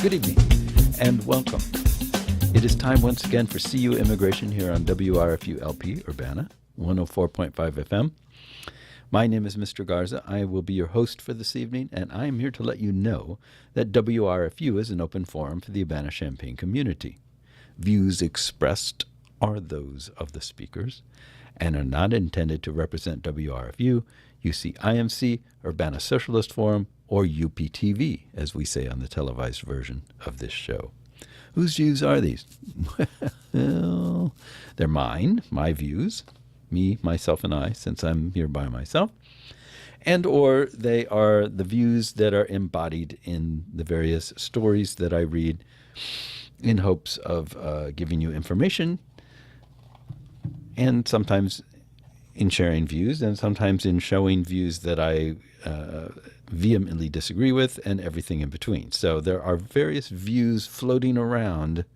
Good evening and welcome. It is time once again for CU Immigration here on WRFU LP Urbana 104.5 FM. My name is Mr. Garza. I will be your host for this evening, and I am here to let you know that WRFU is an open forum for the Urbana-Champaign community. Views expressed are those of the speakers and are not intended to represent WRFU, UCIMC, Urbana Socialist Forum, or UPTV, as we say on the televised version of this show. Whose views are these? Well, they're mine, my views, me, myself, and I, since I'm here by myself, and or they are the views that are embodied in the various stories that I read in hopes of giving you information, and sometimes in sharing views, and sometimes in showing views that I vehemently disagree with, and everything in between. So there are various views floating around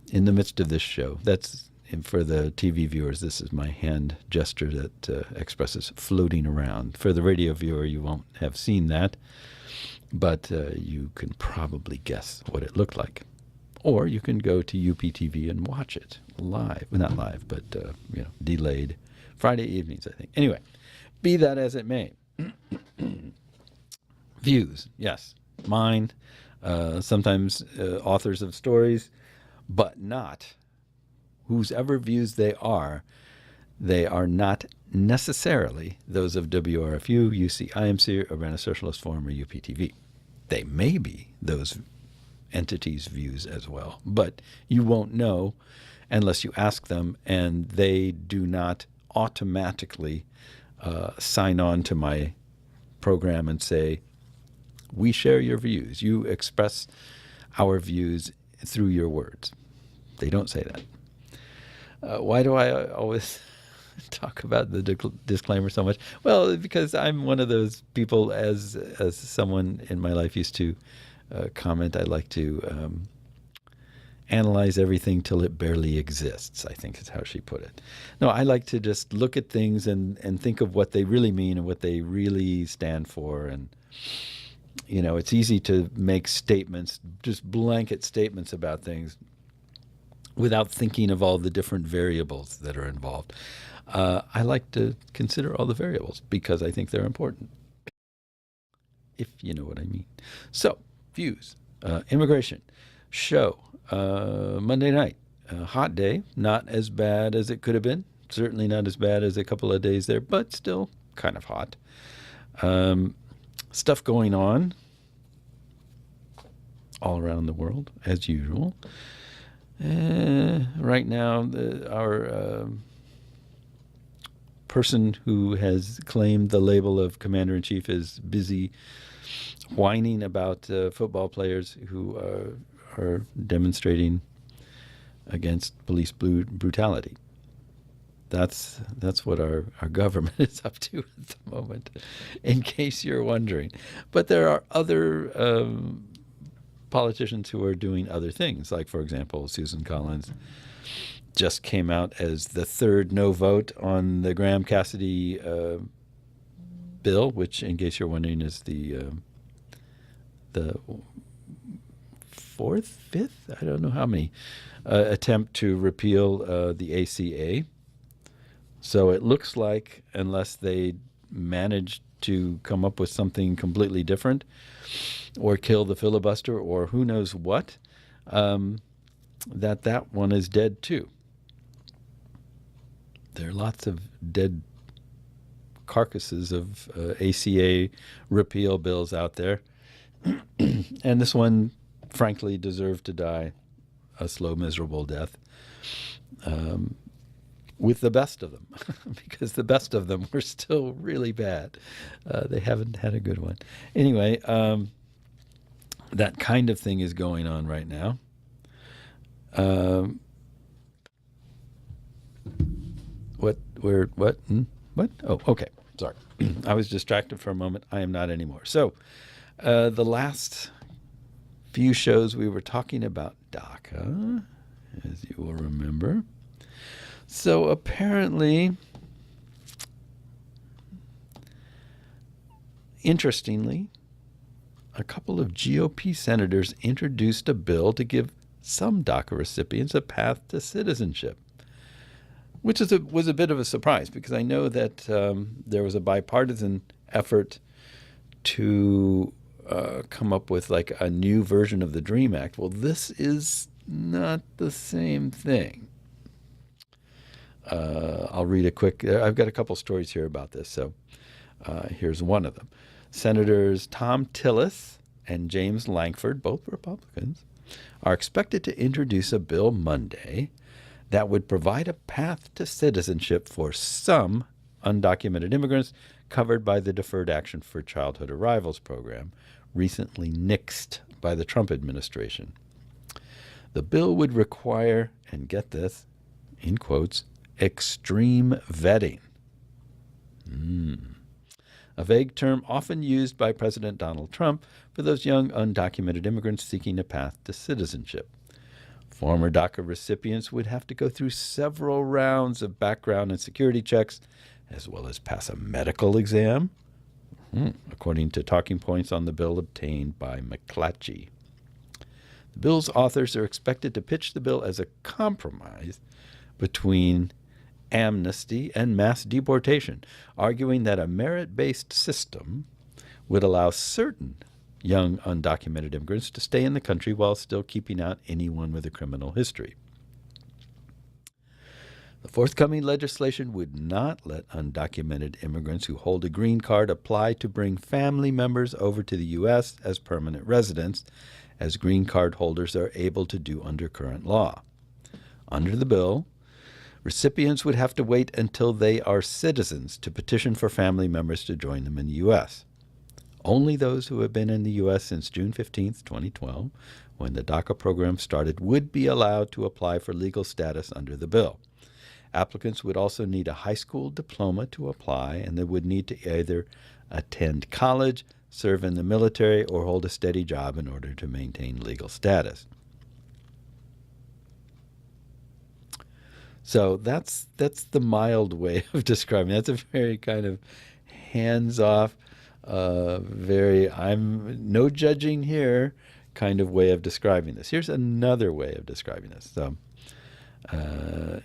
in the midst of this show. That's, for the TV viewers, this is my hand gesture that expresses floating around. For the radio viewer, you won't have seen that, but you can probably guess what it looked like. Or you can go to UPTV and watch it live. Well, not live, but delayed. Friday evenings, I think. Anyway, be that as it may. Views, yes, mine, sometimes authors of stories, but not whosever views they are not necessarily those of WRFU, UCIMC, Urbana Socialist Forum, or UPTV. They may be those entities' views as well, but you won't know unless you ask them, and they do not automatically sign on to my program and say, we share your views. You express our views through your words. They don't say that. Why do I always talk about the disclaimer so much? Well, because I'm one of those people, as someone in my life used to comment, I like to analyze everything till it barely exists, I think is how she put it. No, I like to just look at things and think of what they really mean and what they really stand for. And, it's easy to make statements, just blanket statements about things without thinking of all the different variables that are involved. I like to consider all the variables because I think they're important, if you know what I mean. So, views, immigration, show, Monday night, hot day, not as bad as it could have been. Certainly not as bad as a couple of days there, but still kind of hot. Stuff going on all around the world, as usual. Right now, our person who has claimed the label of Commander-in-Chief is busy whining about football players who are demonstrating against police brutality. That's what our government is up to at the moment, in case you're wondering. But there are other politicians who are doing other things. Like, for example, Susan Collins just came out as the third no vote on the Graham Cassidy bill, which, in case you're wondering, is the fourth, fifth, I don't know how many, attempt to repeal the ACA. So it looks like, unless they manage to come up with something completely different or kill the filibuster or who knows what, that one is dead too. There are lots of dead carcasses of ACA repeal bills out there. And this one, frankly, deserved to die a slow, miserable death with the best of them, because the best of them were still really bad. They haven't had a good one. Anyway, that kind of thing is going on right now. What? Oh, okay. Sorry. I was distracted for a moment. I am not anymore. So the last few shows we were talking about DACA, as you will remember. So apparently, interestingly, a couple of GOP senators introduced a bill to give some DACA recipients a path to citizenship, which was a bit of a surprise because I know that there was a bipartisan effort to come up with like a new version of the DREAM Act. Well, this is not the same thing. I'll read a quick. I've got a couple stories here about this, so here's one of them. Senators Tom Tillis and James Lankford, both Republicans, are expected to introduce a bill Monday that would provide a path to citizenship for some undocumented immigrants covered by the Deferred Action for Childhood Arrivals program, recently nixed by the Trump administration. The bill would require, and get this, in quotes, extreme vetting. A vague term often used by President Donald Trump for those young undocumented immigrants seeking a path to citizenship. Former DACA recipients would have to go through several rounds of background and security checks, as well as pass a medical exam, according to talking points on the bill obtained by McClatchy. The bill's authors are expected to pitch the bill as a compromise between amnesty and mass deportation, arguing that a merit-based system would allow certain young undocumented immigrants to stay in the country while still keeping out anyone with a criminal history. The forthcoming legislation would not let undocumented immigrants who hold a green card apply to bring family members over to the U.S. as permanent residents, as green card holders are able to do under current law. Under the bill, recipients would have to wait until they are citizens to petition for family members to join them in the U.S. Only those who have been in the U.S. since June 15, 2012, when the DACA program started, would be allowed to apply for legal status under the bill. Applicants would also need a high school diploma to apply, and they would need to either attend college, serve in the military, or hold a steady job in order to maintain legal status. So that's the mild way of describing it. That's a very kind of hands-off, I'm no judging here kind of way of describing this. Here's another way of describing this. So,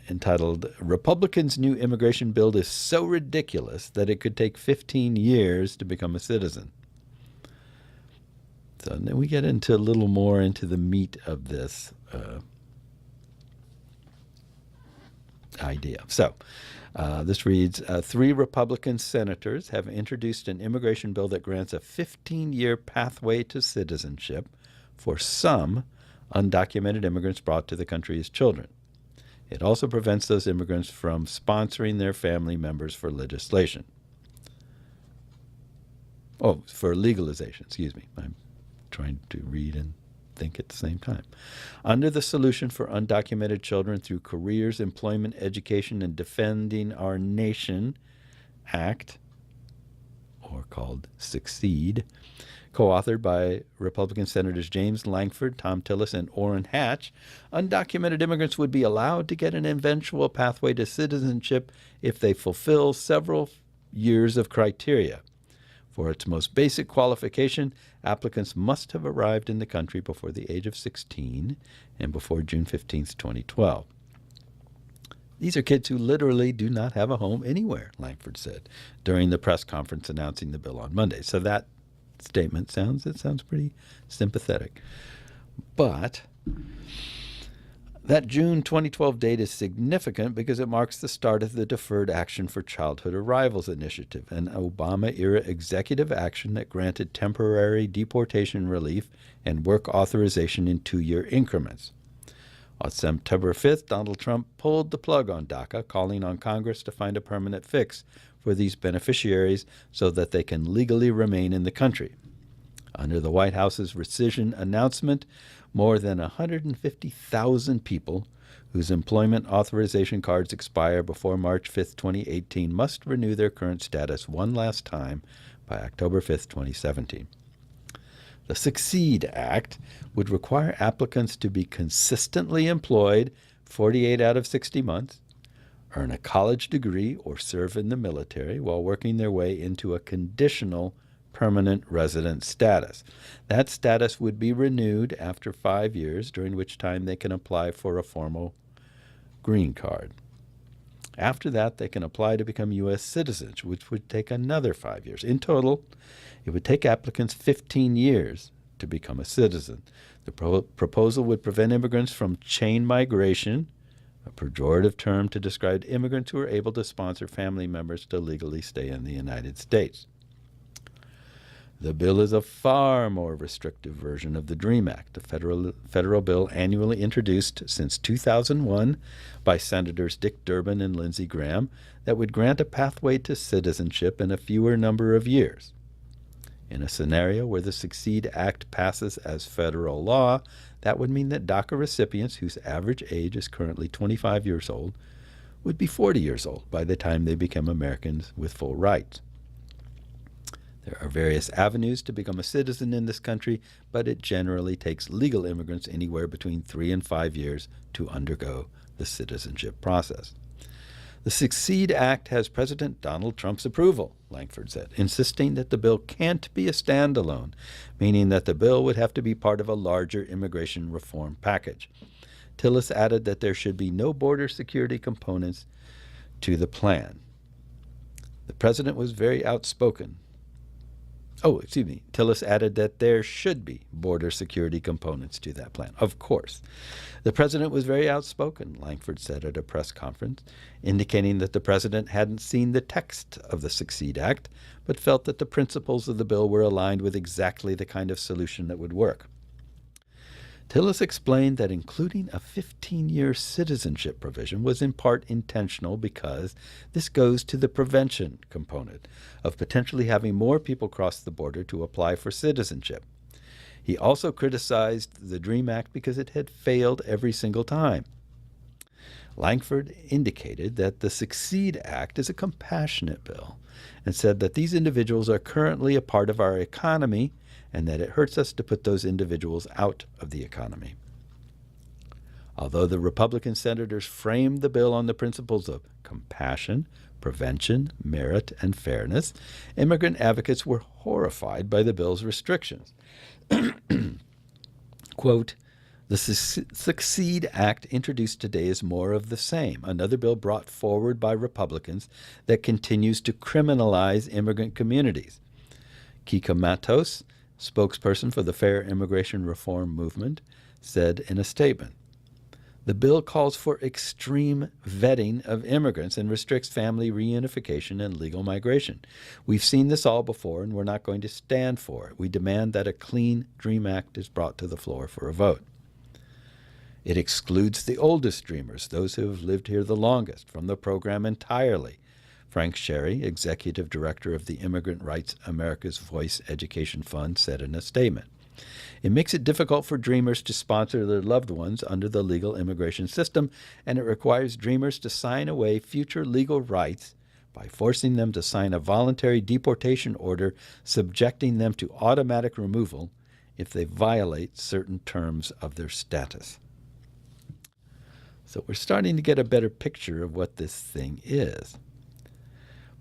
entitled, Republicans' New Immigration Bill is so ridiculous that it could take 15 years to become a citizen. So then we get into a little more into the meat of this idea. So this reads, 3 Republican senators have introduced an immigration bill that grants a 15-year pathway to citizenship for some undocumented immigrants brought to the country as children. It also prevents those immigrants from sponsoring their family members for legislation. Oh, for legalization, excuse me. I'm trying to read and think at the same time. Under the Solution for Undocumented Children Through Careers, Employment, Education, and Defending Our Nation Act, or called Succeed, co-authored by Republican Senators James Lankford, Tom Tillis, and Orrin Hatch, undocumented immigrants would be allowed to get an eventual pathway to citizenship if they fulfill several years of criteria. For its most basic qualification, applicants must have arrived in the country before the age of 16 and before June 15, 2012. These are kids who literally do not have a home anywhere, Lankford said during the press conference announcing the bill on Monday. So that statement sounds pretty sympathetic. But that June 2012 date is significant because it marks the start of the Deferred Action for Childhood Arrivals initiative, an Obama-era executive action that granted temporary deportation relief and work authorization in 2-year increments. On September 5th, Donald Trump pulled the plug on DACA, calling on Congress to find a permanent fix for these beneficiaries so that they can legally remain in the country. Under the White House's rescission announcement, more than 150,000 people whose employment authorization cards expire before March 5, 2018 must renew their current status one last time by October 5, 2017. The Succeed Act would require applicants to be consistently employed 48 out of 60 months, earn a college degree, or serve in the military while working their way into a conditional permanent resident status. That status would be renewed after 5 years, during which time they can apply for a formal green card. After that, they can apply to become U.S. citizens, which would take another 5 years. In total, it would take applicants 15 years to become a citizen. The proposal would prevent immigrants from chain migration, a pejorative term to describe immigrants who are able to sponsor family members to legally stay in the United States. The bill is a far more restrictive version of the DREAM Act, a federal bill annually introduced since 2001 by Senators Dick Durbin and Lindsey Graham that would grant a pathway to citizenship in a fewer number of years. In a scenario where the Succeed Act passes as federal law, that would mean that DACA recipients whose average age is currently 25 years old would be 40 years old by the time they become Americans with full rights. There are various avenues to become a citizen in this country, but it generally takes legal immigrants anywhere between 3 and 5 years to undergo the citizenship process. The Succeed Act has President Donald Trump's approval, Langford said, insisting that the bill can't be a standalone, meaning that the bill would have to be part of a larger immigration reform package. Tillis added that there should be no border security components to the plan. The president was very outspoken. Tillis added that there should be border security components to that plan. Of course. The president was very outspoken, Langford said at a press conference, indicating that the president hadn't seen the text of the Succeed Act, but felt that the principles of the bill were aligned with exactly the kind of solution that would work. Tillis explained that including a 15-year citizenship provision was in part intentional because this goes to the prevention component of potentially having more people cross the border to apply for citizenship. He also criticized the DREAM Act because it had failed every single time. Langford indicated that the Succeed Act is a compassionate bill and said that these individuals are currently a part of our economy and that it hurts us to put those individuals out of the economy. Although the Republican senators framed the bill on the principles of compassion, prevention, merit, and fairness, immigrant advocates were horrified by the bill's restrictions. Quote, "The Succeed Act introduced today is more of the same, another bill brought forward by Republicans that continues to criminalize immigrant communities." Kika Matos, spokesperson for the Fair Immigration Reform Movement, said in a statement, "The bill calls for extreme vetting of immigrants and restricts family reunification and legal migration. We've seen this all before, and we're not going to stand for it. We demand that a clean DREAM Act is brought to the floor for a vote." It excludes the oldest dreamers, those who have lived here the longest, from the program entirely. Frank Sherry, executive director of the Immigrant Rights America's Voice Education Fund, said in a statement, "It makes it difficult for dreamers to sponsor their loved ones under the legal immigration system, and it requires dreamers to sign away future legal rights by forcing them to sign a voluntary deportation order subjecting them to automatic removal if they violate certain terms of their status." So we're starting to get a better picture of what this thing is.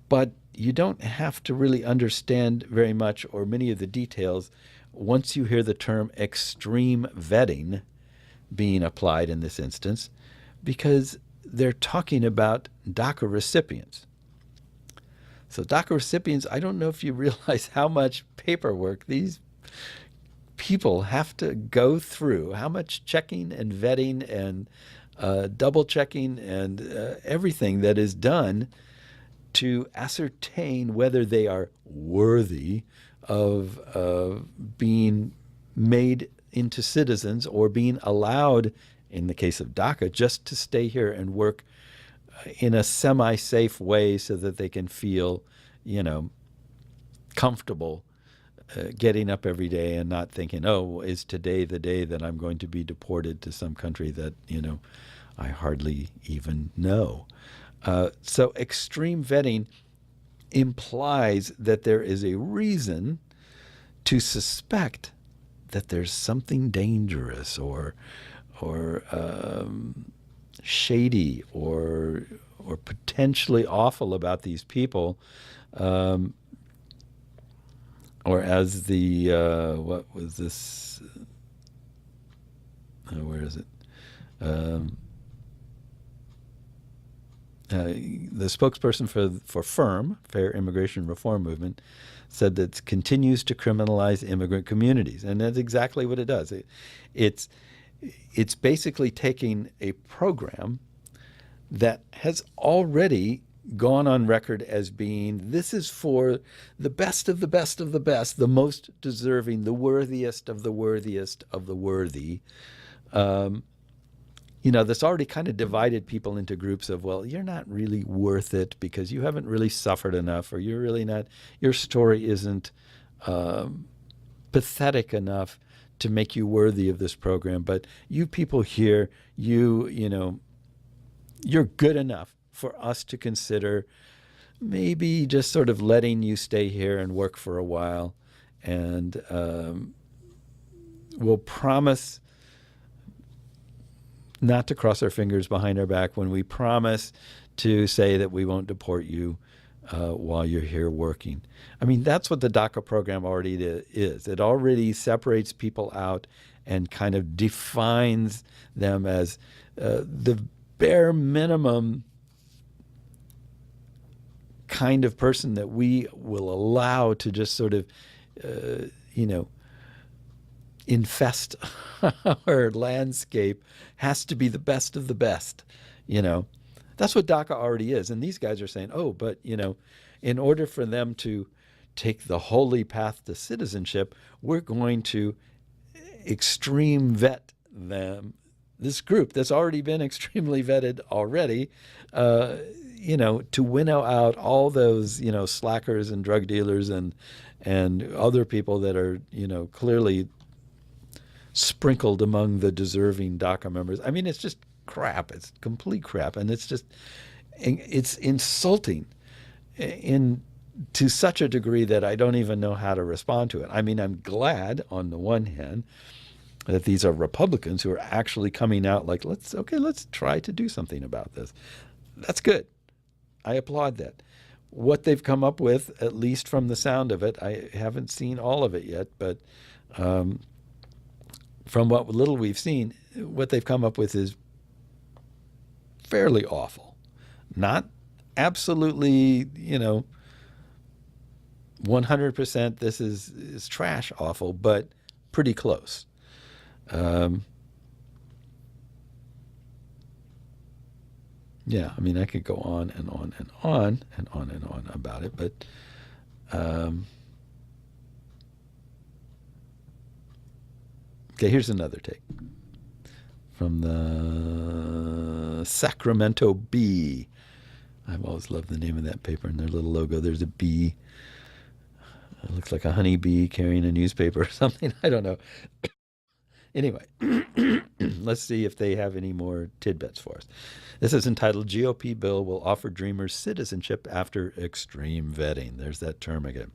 But you don't have to really understand very much or many of the details once you hear the term extreme vetting being applied in this instance, because they're talking about DACA recipients. So DACA recipients, I don't know if you realize how much paperwork these people have to go through, how much checking and vetting and double checking and everything that is done to ascertain whether they are worthy of being made into citizens or being allowed, in the case of DACA, just to stay here and work in a semi-safe way so that they can feel, comfortable getting up every day and not thinking, oh, is today the day that I'm going to be deported to some country that, I hardly even know. So extreme vetting implies that there is a reason to suspect that there's something dangerous or shady or potentially awful about these people, or as the, what was this? Where is it? The spokesperson for FIRM, Fair Immigration Reform Movement, said that it continues to criminalize immigrant communities, and that's exactly what it does. It's basically taking a program that has already gone on record as being, this is for the best of the best of the best, the most deserving, the worthiest of the worthiest of the worthy. That's already kind of divided people into groups of, well, you're not really worth it because you haven't really suffered enough, or you're really not, your story isn't pathetic enough to make you worthy of this program. But you people here, you're good enough for us to consider maybe just sort of letting you stay here and work for a while. And we'll promise not to cross our fingers behind our back when we promise to say that we won't deport you while you're here working. I mean, that's what the DACA program already is. It already separates people out and kind of defines them as the bare minimum kind of person that we will allow to just sort of, infest our landscape has to be the best of the best. That's what DACA already is. And these guys are saying, oh, but, in order for them to take the holy path to citizenship, we're going to extreme vet them. This group that's already been extremely vetted already, to winnow out all those, slackers and drug dealers and other people that are, clearly sprinkled among the deserving DACA members. I mean, it's just crap. It's complete crap. And it's insulting to such a degree that I don't even know how to respond to it. I mean, I'm glad on the one hand that these are Republicans who are actually coming out like, let's try to do something about this. That's good. I applaud that. What they've come up with, at least from the sound of it, I haven't seen all of it yet, but from what little we've seen, what they've come up with is fairly awful. Not absolutely, 100% this is trash awful, but pretty close. Yeah, I mean, I could go on and on and on and on and on about it, but okay, here's another take from the Sacramento Bee. I've always loved the name of that paper and their little logo. There's a bee. It looks like a honeybee carrying a newspaper or something. I don't know. Anyway, let's see if they have any more tidbits for us. This is entitled, GOP Bill Will Offer Dreamers Citizenship After Extreme Vetting. There's that term again.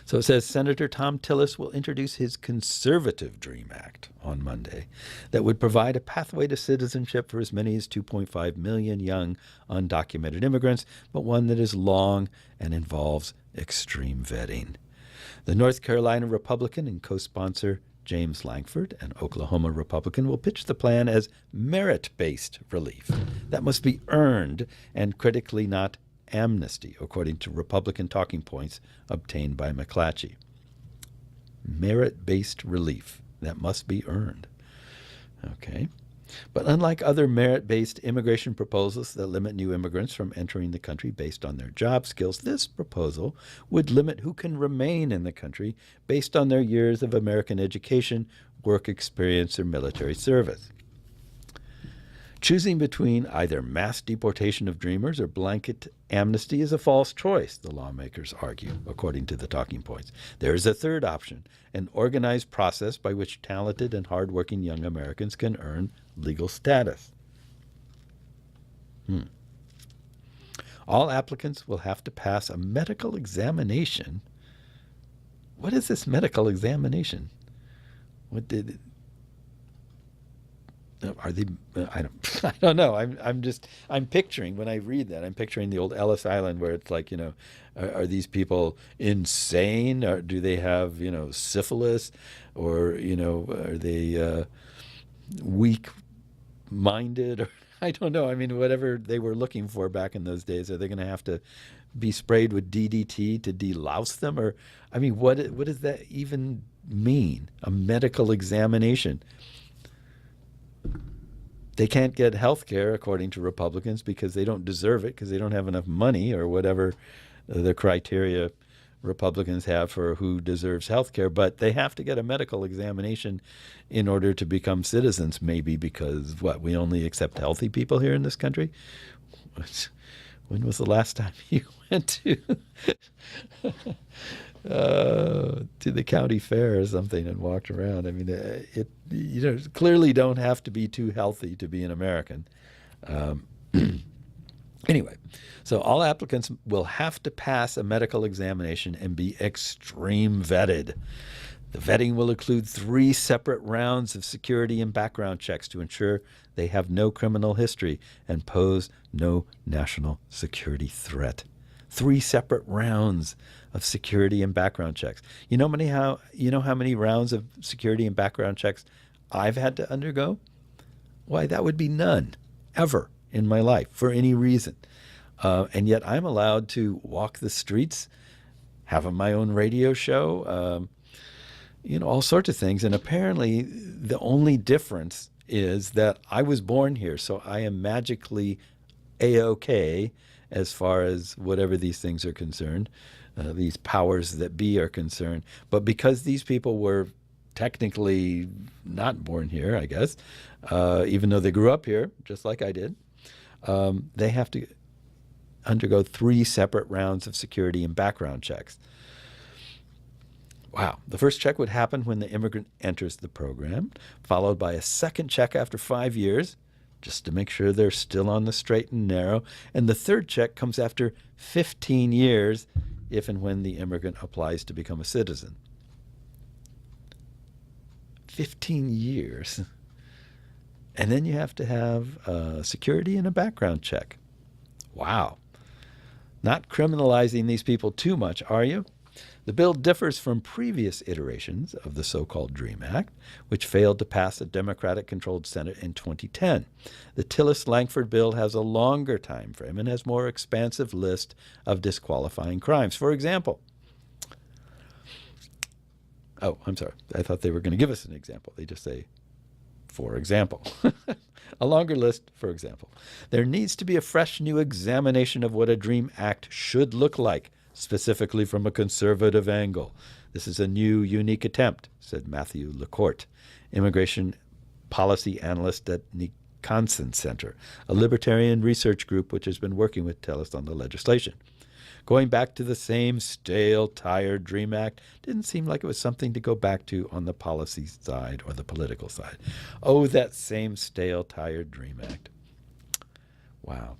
So it says Senator Tom Tillis will introduce his Conservative Dream Act on Monday that would provide a pathway to citizenship for as many as 2.5 million young undocumented immigrants, but one that is long and involves extreme vetting. The North Carolina Republican and co-sponsor James Lankford, an Oklahoma Republican, will pitch the plan as merit-based relief that must be earned and critically not amnesty, according to Republican talking points obtained by McClatchy. Merit-based relief that must be earned. Okay. But unlike other merit-based immigration proposals that limit new immigrants from entering the country based on their job skills, this proposal would limit who can remain in the country based on their years of American education, work experience, or military service. Choosing between either mass deportation of dreamers or blanket amnesty is a false choice, the lawmakers argue, according to the talking points. There is a third option, an organized process by which talented and hardworking young Americans can earn legal status. All applicants will have to pass a medical examination. What is this medical examination? What did it? Are they? I don't. I don't know. I'm picturing when I read that. I'm picturing the old Ellis Island where it's like, are these people insane? Or do they have syphilis, or are they weak-minded? Or I don't know. I mean, whatever they were looking for back in those days, are they going to have to be sprayed with DDT to delouse them? Or I mean, what does that even mean? A medical examination. They can't get health care, according to Republicans, because they don't deserve it, because they don't have enough money, or whatever the criteria Republicans have for who deserves health care. But they have to get a medical examination in order to become citizens, maybe because, we only accept healthy people here in this country? When was the last time you went to the county fair or something and walked around? I mean, clearly don't have to be too healthy to be an American. Anyway, so all applicants will have to pass a medical examination and be extreme vetted. The vetting will include 3 separate rounds of security and background checks to ensure they have no criminal history and pose no national security threat. 3 separate rounds of security and background checks. You know how many rounds of security and background checks I've had to undergo? Why, that would be none, ever in my life, for any reason. And yet I'm allowed to walk the streets, have my own radio show, all sorts of things. And apparently the only difference is that I was born here, so I am magically A-OK as far as whatever these things are concerned, these powers that be are concerned. But because these people were technically not born here, I guess, even though they grew up here, just like I did, they have to undergo 3 separate rounds of security and background checks. Wow. The first check would happen when the immigrant enters the program, followed by a second check after 5 years, just to make sure they're still on the straight and narrow. And the third check comes after 15 years, if and when the immigrant applies to become a citizen. 15 years. And then you have to have security and a background check. Wow. Not criminalizing these people too much, are you? The bill differs from previous iterations of the so-called DREAM Act, which failed to pass a Democratic-controlled Senate in 2010. The Tillis-Langford bill has a longer time frame and has more expansive list of disqualifying crimes. For example, I'm sorry. I thought they were going to give us an example. They just say, for example. A longer list, for example. There needs to be a fresh new examination of what a DREAM Act should look like, specifically from a conservative angle. This is a new, unique attempt, said Matthew LaCourte, immigration policy analyst at Nicholson Center, a libertarian research group which has been working with Tillis on the legislation. Going back to the same stale, tired DREAM Act didn't seem like it was something to go back to on the policy side or the political side. Oh, that same stale, tired DREAM Act. Wow.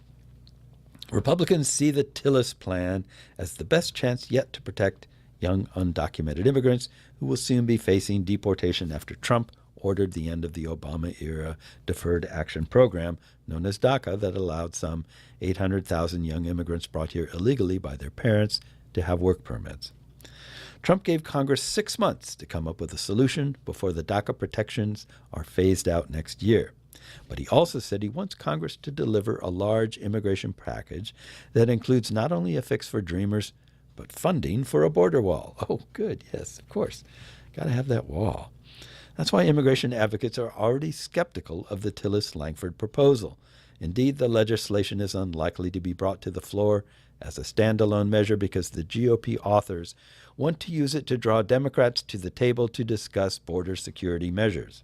Republicans see the Tillis plan as the best chance yet to protect young undocumented immigrants who will soon be facing deportation after Trump ordered the end of the Obama-era Deferred Action Program, known as DACA, that allowed some 800,000 young immigrants brought here illegally by their parents to have work permits. Trump gave Congress 6 months to come up with a solution before the DACA protections are phased out next year. But he also said he wants Congress to deliver a large immigration package that includes not only a fix for Dreamers, but funding for a border wall. Oh, good. Yes, of course. Got to have that wall. That's why immigration advocates are already skeptical of the Tillis-Langford proposal. Indeed, the legislation is unlikely to be brought to the floor as a standalone measure because the GOP authors want to use it to draw Democrats to the table to discuss border security measures.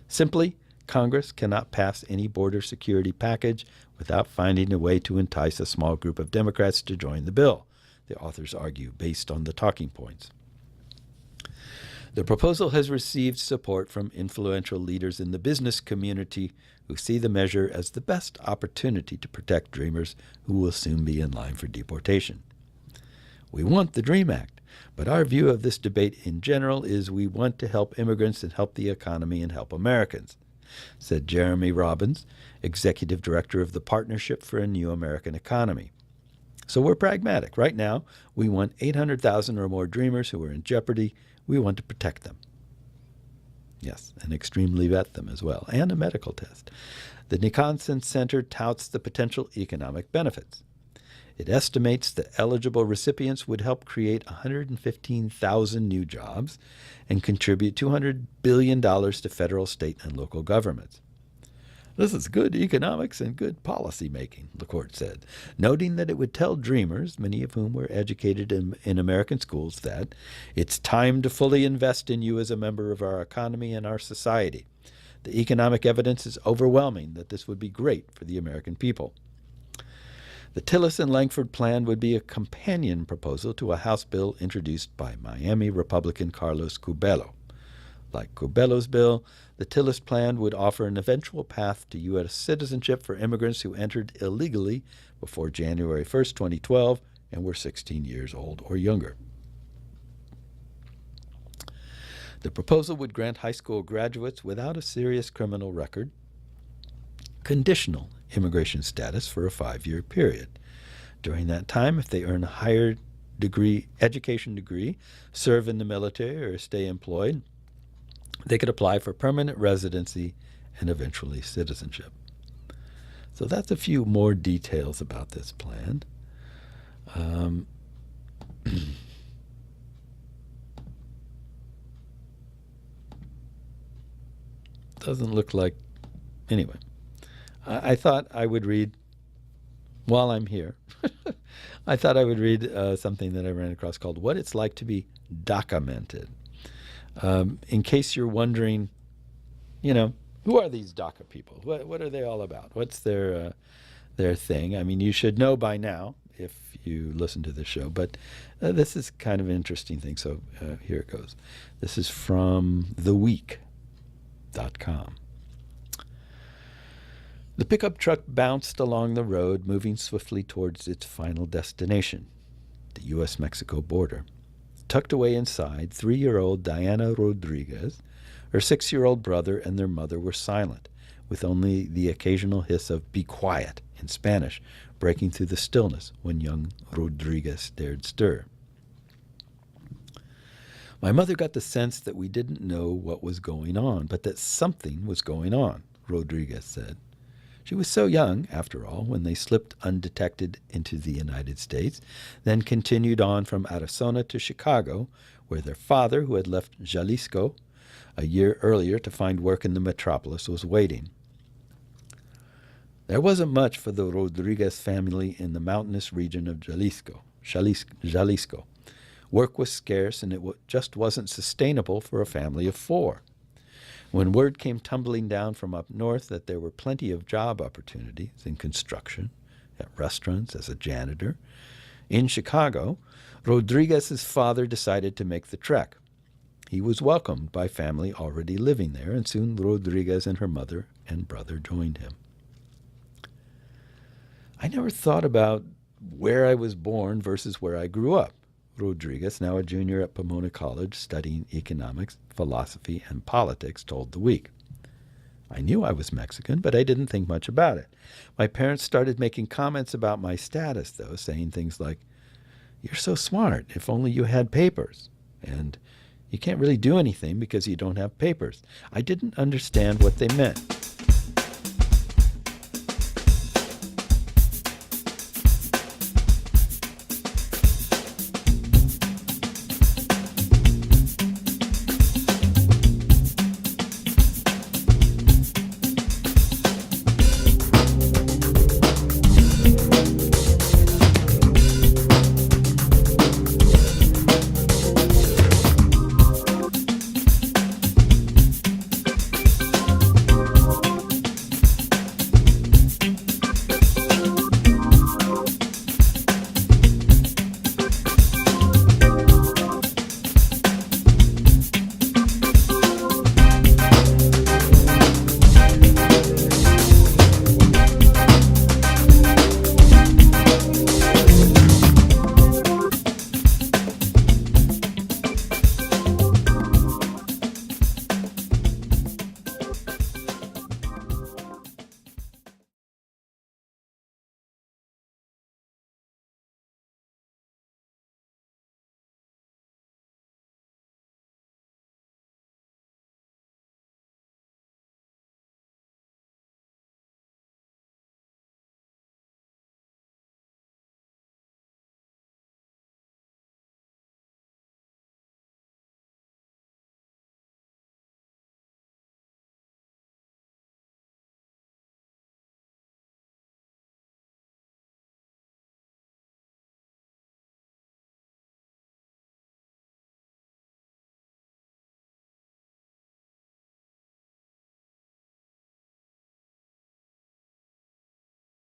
Simply, Congress cannot pass any border security package without finding a way to entice a small group of Democrats to join the bill, the authors argue, based on the talking points. The proposal has received support from influential leaders in the business community who see the measure as the best opportunity to protect Dreamers who will soon be in line for deportation. We want the DREAM Act, but our view of this debate in general is we want to help immigrants and help the economy and help Americans. said Jeremy Robbins, executive director of the Partnership for a New American Economy. So we're pragmatic. Right now, we want 800,000 or more dreamers who are in jeopardy. We want to protect them. Yes, and extremely vet them as well, and a medical test. The Nicholson Center touts the potential economic benefits. It estimates that eligible recipients would help create 115,000 new jobs and contribute $200 billion to federal, state, and local governments. This is good economics and good policy making, the court said, noting that it would tell dreamers, many of whom were educated in American schools, that it's time to fully invest in you as a member of our economy and our society. The economic evidence is overwhelming that this would be great for the American people. The Tillis-Langford plan would be a companion proposal to a House bill introduced by Miami Republican Carlos Curbelo. Like Curbelo's bill, the Tillis plan would offer an eventual path to U.S. citizenship for immigrants who entered illegally before January 1st, 2012, and were 16 years old or younger. The proposal would grant high school graduates without a serious criminal record conditional immigration status for a 5-year period. During that time, if they earn a higher education degree, serve in the military, or stay employed, they could apply for permanent residency and eventually citizenship. So that's a few more details about this plan. Doesn't look like... Anyway, I thought I would read, while I'm here, I thought I would read something that I ran across called What It's Like to Be Documented. In case you're wondering, who are these DACA people? What are they all about? What's their thing? I mean, you should know by now if you listen to the show, but this is kind of an interesting thing, so here it goes. This is from theweek.com. The pickup truck bounced along the road, moving swiftly towards its final destination, the U.S.-Mexico border. Tucked away inside, 3-year-old Diana Rodriguez, her 6-year-old brother, and their mother were silent, with only the occasional hiss of "be quiet" in Spanish breaking through the stillness when young Rodriguez dared stir. My mother got the sense that we didn't know what was going on, but that something was going on, Rodriguez said. She was so young, after all, when they slipped undetected into the United States, then continued on from Arizona to Chicago, where their father, who had left Jalisco a year earlier to find work in the metropolis, was waiting. There wasn't much for the Rodriguez family in the mountainous region of Jalisco. Work was scarce, and it just wasn't sustainable for a family of 4. When word came tumbling down from up north that there were plenty of job opportunities in construction, at restaurants, as a janitor, in Chicago, Rodriguez's father decided to make the trek. He was welcomed by family already living there, and soon Rodriguez and her mother and brother joined him. I never thought about where I was born versus where I grew up. Rodriguez, now a junior at Pomona College studying economics, philosophy, and politics, told The Week. I knew I was Mexican, but I didn't think much about it. My parents started making comments about my status, though, saying things like, "You're so smart, if only you had papers," and "You can't really do anything because you don't have papers." I didn't understand what they meant.